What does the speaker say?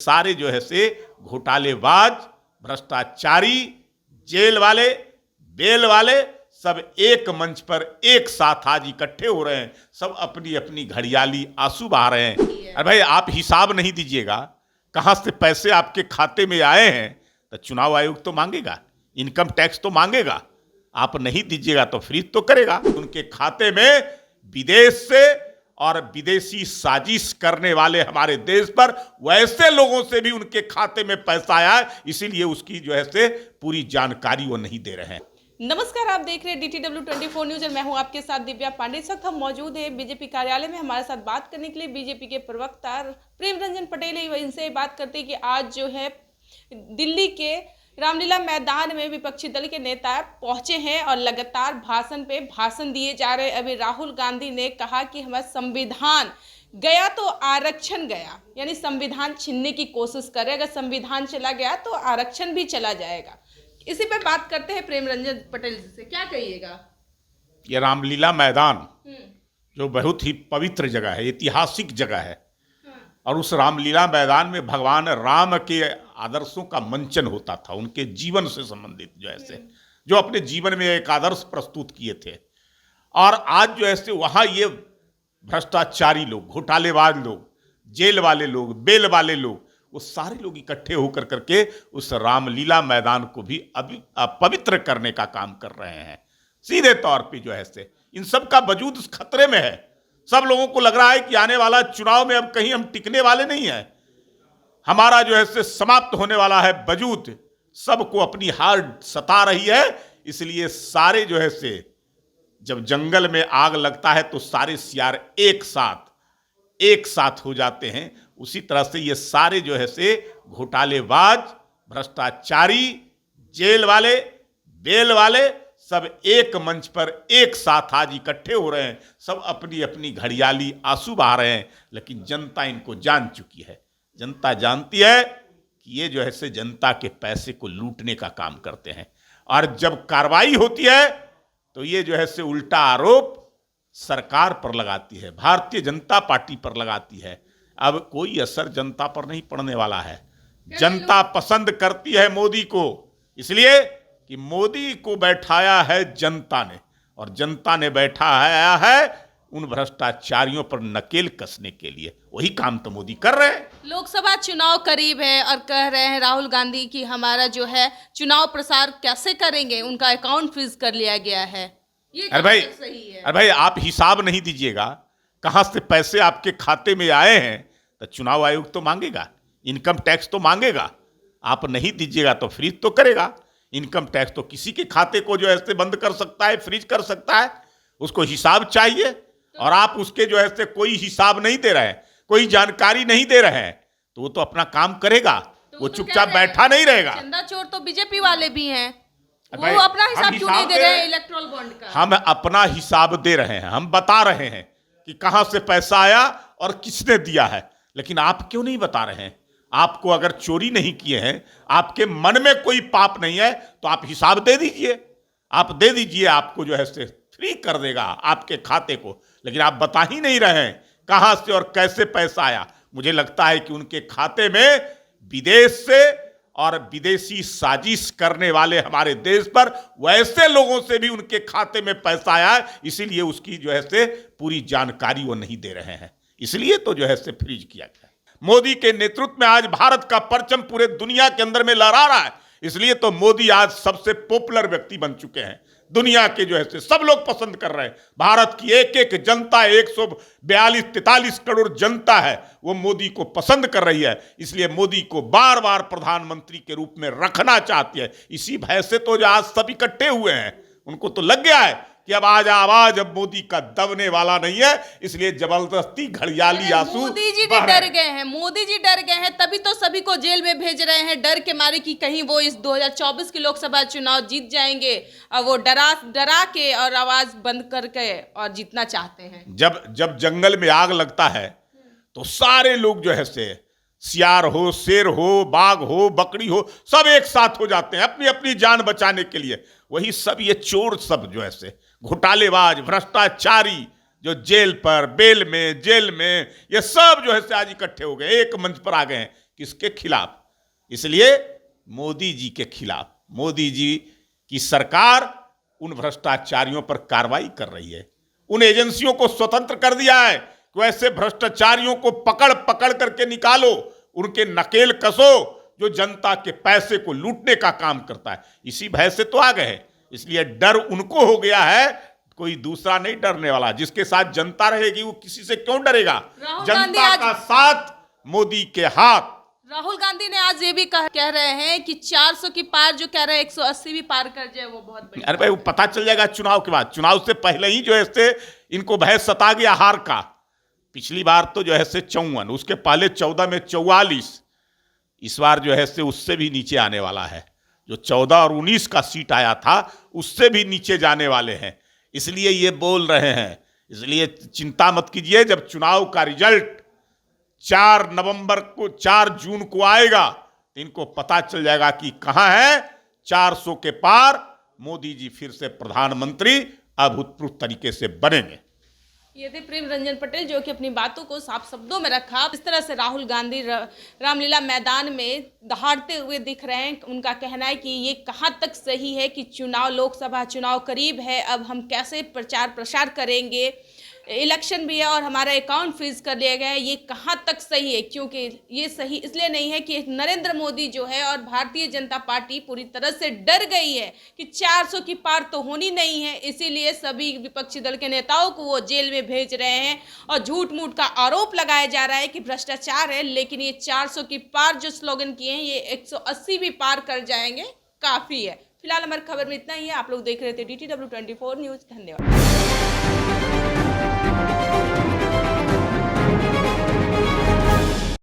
सारे जो है से घोटालेबाज, भ्रष्टाचारी, जेल वाले, बेल वाले सब एक मंच पर एक साथ आज इकट्ठे हो रहे हैं। सब अपनी अपनी घड़ियाली आंसू बहा रहे हैं। अरे भाई, आप हिसाब नहीं दीजिएगा कहां से पैसे आपके खाते में आए हैं तो चुनाव आयोग तो मांगेगा, इनकम टैक्स तो मांगेगा। आप नहीं दीजिएगा तो फ्रीज तो करेगा। उनके खाते में विदेश से और विदेशी साजिश करने वाले हमारे देश पर वैसे लोगों से भी उनके खाते में पैसा आया है, इसीलिए उसकी जो है से पूरी जानकारी वो नहीं दे रहे हैं। नमस्कार, आप देख रहे हैं DTW 24 न्यूज और मैं हूं आपके साथ दिव्या पांडे। इस वक्त हम मौजूद हैं बीजेपी कार्यालय में। हमारे साथ बात करने के लिए बीजेपी के प्रवक्ता प्रेम रंजन पटेल है। इनसे बात करते हैं कि आज जो है दिल्ली के रामलीला मैदान में विपक्षी दल के नेता पहुंचे हैं और लगातार भाषण पे भाषण दिए जा रहे हैं। अभी राहुल गांधी ने कहा कि हमारा संविधान गया तो आरक्षण गया, यानी संविधान छीनने की कोशिश कर रहे। अगर संविधान चला गया तो आरक्षण भी चला जाएगा। इसी पे बात करते हैं प्रेम रंजन पटेल जी से, क्या कहिएगा? ये रामलीला मैदान जो बहुत ही पवित्र जगह है, ऐतिहासिक जगह है, और उस रामलीला मैदान में भगवान राम के आदर्शों का मंचन होता था, उनके जीवन से संबंधित जो ऐसे जो अपने जीवन में एक आदर्श प्रस्तुत किए थे। और आज जो ऐसे वहाँ ये भ्रष्टाचारी लोग, घोटालेबाज लोग, जेल वाले लोग, बेल वाले लोग, वो सारे लोग इकट्ठे होकर करके उस रामलीला मैदान को भी अभी अपवित्र करने का काम कर रहे हैं। सीधे तौर पे जो है से इन सब का वजूद खतरे में है। सब लोगों को लग रहा है कि आने वाला चुनाव में अब कहीं हम टिकने वाले नहीं हैं, हमारा जो है से समाप्त होने वाला है वजूद। सबको अपनी हार सता रही है, इसलिए सारे जो है से जब जंगल में आग लगता है तो सारे सियार एक साथ हो जाते हैं। उसी तरह से ये सारे जो है से घोटालेबाज, भ्रष्टाचारी, जेल वाले, बेल वाले सब एक मंच पर एक साथ आज इकट्ठे हो रहे हैं। सब अपनी अपनी घड़ियाली आंसू बहा रहे हैं, लेकिन जनता इनको जान चुकी है। जनता जानती है कि ये जो है से जनता के पैसे को लूटने का काम करते हैं, और जब कार्रवाई होती है तो ये जो है से उल्टा आरोप सरकार पर लगाती है, भारतीय जनता पार्टी पर लगाती है। अब कोई असर जनता पर नहीं पड़ने वाला है। जनता पसंद करती है मोदी को, इसलिए कि मोदी को बैठाया है जनता ने, और जनता ने बैठाया है उन भ्रष्टाचारियों पर नकेल कसने के लिए। वही काम तो मोदी कर रहे हैं। लोकसभा चुनाव करीब है और कह रहे हैं राहुल गांधी कि हमारा जो है चुनाव प्रसार कैसे करेंगे, उनका अकाउंट फ्रीज कर लिया गया है। ये अरे भाई, सही है? अरे भाई, आप हिसाब नहीं दीजिएगा कहां से पैसे आपके खाते में आए हैं तो चुनाव आयोग तो मांगेगा, इनकम टैक्स तो मांगेगा। आप नहीं दीजिएगा तो फ्रीज तो करेगा। इनकम टैक्स तो किसी के खाते को जो है बंद कर सकता है, फ्रीज कर सकता है। उसको हिसाब चाहिए, और आप उसके जो है कोई हिसाब नहीं दे रहे हैं, कोई जानकारी नहीं दे रहे हैं, तो वो तो अपना काम करेगा, तो वो चुपचाप बैठा नहीं रहेगा। चंदा चोर तो बीजेपी वाले भी हैं, भाई, वो अपना हिसाब क्यों नहीं दे रहे हैं इलेक्ट्रल बॉन्ड का? हम अपना हिसाब दे रहे हैं, हम बता रहे हैं कि कहां से पैसा आया और किसने दिया है, लेकिन आप क्यों नहीं बता रहे हैं? आपको अगर चोरी नहीं किए हैं, आपके मन में कोई पाप नहीं है, तो आप हिसाब दे दीजिए। आप दे दीजिए, आपको जो है से फ्री कर देगा आपके खाते को। लेकिन आप बता ही नहीं रहे हैं कहां से और कैसे पैसा आया। मुझे लगता है कि उनके खाते में विदेश से और विदेशी साजिश करने वाले हमारे देश पर वैसे लोगों से भी उनके खाते में पैसा आया है, इसीलिए उसकी जो है से पूरी जानकारी वो नहीं दे रहे हैं। इसलिए तो जो है से फ्रीज किया गया। मोदी के नेतृत्व में आज भारत का परचम पूरे दुनिया के अंदर में लहरा रहा है, इसलिए तो मोदी आज सबसे पॉपुलर व्यक्ति बन चुके हैं। दुनिया के जो है सब लोग पसंद कर रहे हैं। भारत की एक एक जनता, 142-43 करोड़ जनता है, वो मोदी को पसंद कर रही है। इसलिए मोदी को बार बार प्रधानमंत्री के रूप में रखना चाहती है। इसी भय से तो आज सब इकट्ठे हुए हैं। उनको तो लग गया है कि अब आवाज अब मोदी का दबने वाला नहीं है, इसलिए जबरदस्ती घड़ियाली आंसू। मोदी जी भी डर गए हैं, मोदी जी डर गए हैं, तभी तो सभी को जेल में भेज रहे हैं, डर के मारे कि कहीं वो इस 2024 के लोकसभा चुनाव जीत जाएंगे, और वो डरा के और आवाज बंद करके और जीतना चाहते हैं। जब जंगल में आग लगता है तो सारे लोग जो है से सियार हो, शेर हो, बाघ हो, बकरी हो, सब एक साथ हो जाते हैं अपनी अपनी जान बचाने के लिए। वही सब ये चोर सब जो है से घोटालेबाज, भ्रष्टाचारी, जो जेल पर, बेल में, जेल में, ये सब जो है से आज इकट्ठे हो गए, एक मंच पर आ गए हैं किसके खिलाफ? इसलिए मोदी जी के खिलाफ। मोदी जी की सरकार उन भ्रष्टाचारियों पर कार्रवाई कर रही है, उन एजेंसियों को स्वतंत्र कर दिया है कि ऐसे भ्रष्टाचारियों को पकड़ पकड़ करके निकालो, उनके नकेल कसो जो जनता के पैसे को लूटने का काम करता है। इसी भय से तो आ गए हैं, इसलिए डर उनको हो गया है, कोई दूसरा नहीं डरने वाला। जिसके साथ जनता रहेगी वो किसी से क्यों डरेगा? जनता का साथ, मोदी के हाथ। राहुल गांधी ने आज ये भी कह रहे हैं कि 400 की पार जो कह रहे हैं 180 भी पार कर जाए वो बहुत बड़ी। अरे भाई वो पता चल जाएगा चुनाव के बाद। चुनाव से पहले ही जो है से इनको भय सता गया हार का। पिछली बार तो जो है से 54, उसके पहले 14 में 44, इस बार जो है से उससे भी नीचे आने वाला है। जो 14 और 19 का सीट आया था उससे भी नीचे जाने वाले हैं, इसलिए ये बोल रहे हैं। इसलिए चिंता मत कीजिए, जब चुनाव का रिजल्ट 4 जून को आएगा तो इनको पता चल जाएगा कि कहां है 400 के पार। मोदी जी फिर से प्रधानमंत्री अभूतपूर्व तरीके से बनेंगे। ये थे प्रेम रंजन पटेल जो कि अपनी बातों को साफ शब्दों में रखा। इस तरह से राहुल गांधी रामलीला मैदान में दहाड़ते हुए दिख रहे हैं। उनका कहना है कि ये कहां तक सही है कि लोकसभा चुनाव करीब है, अब हम कैसे प्रचार प्रसार करेंगे, इलेक्शन भी है और हमारा अकाउंट फ्रीज कर लिया गया है, ये कहाँ तक सही है? क्योंकि ये सही इसलिए नहीं है कि नरेंद्र मोदी जो है और भारतीय जनता पार्टी पूरी तरह से डर गई है कि 400 की पार तो होनी नहीं है, इसीलिए सभी विपक्षी दल के नेताओं को वो जेल में भेज रहे हैं और झूठ मूठ का आरोप लगाया जा रहा है कि भ्रष्टाचार है। लेकिन ये 400 की पार जो स्लोगन किए हैं, ये 180 भी पार कर जाएंगे, काफ़ी है। फिलहाल हमारी खबर में इतना ही है। आप लोग देख रहे थे DTW 24 न्यूज़। धन्यवाद।